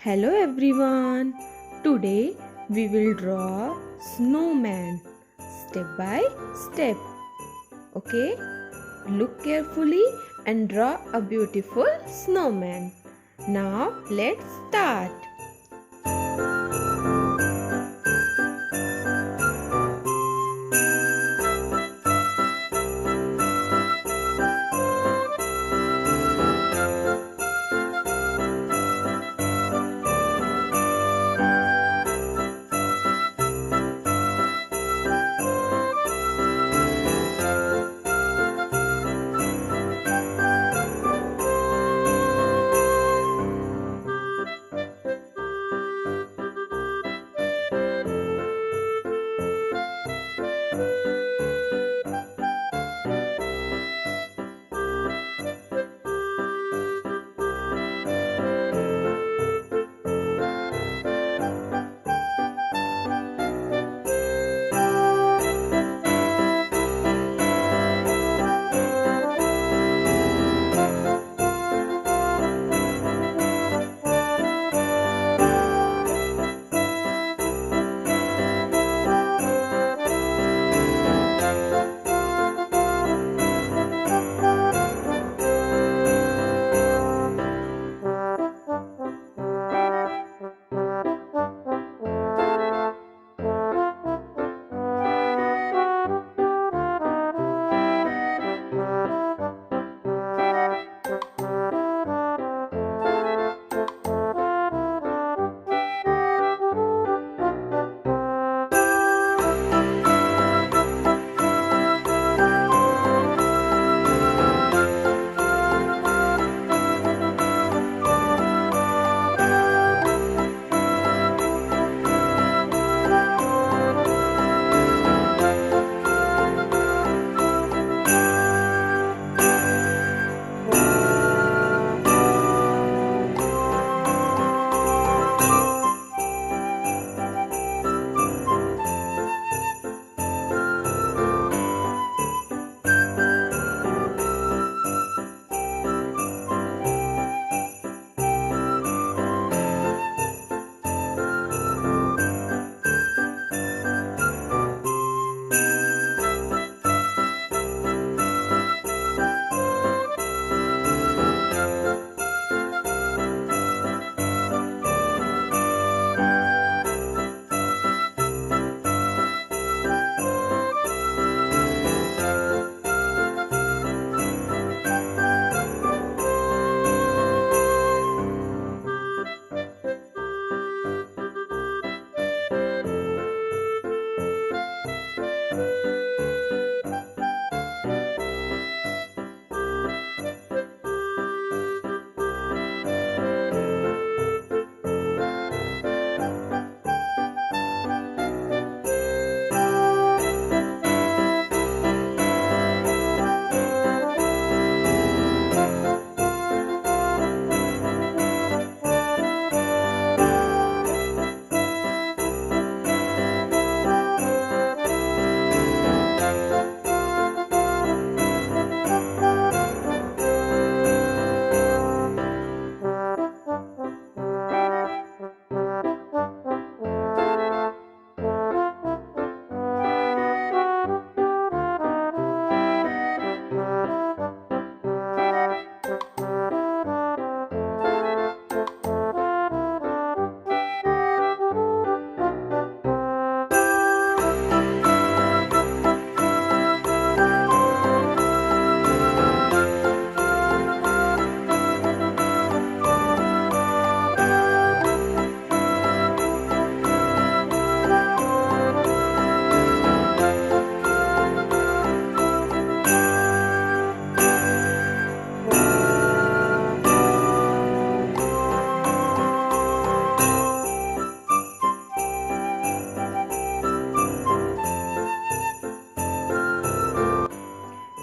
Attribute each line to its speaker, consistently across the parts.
Speaker 1: Hello everyone. Today we will draw snowman step by step. Okay? Look carefully and draw a beautiful snowman. Now let's start.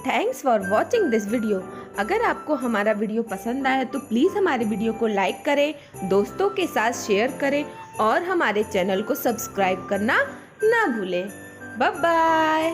Speaker 1: Thanks for watching this video. अगर आपको हमारा video पसंद आया तो please हमारे video को like करें, दोस्तों के साथ शेयर करें और हमारे चैनल को सब्सक्राइब करना ना भूलें। Bye bye.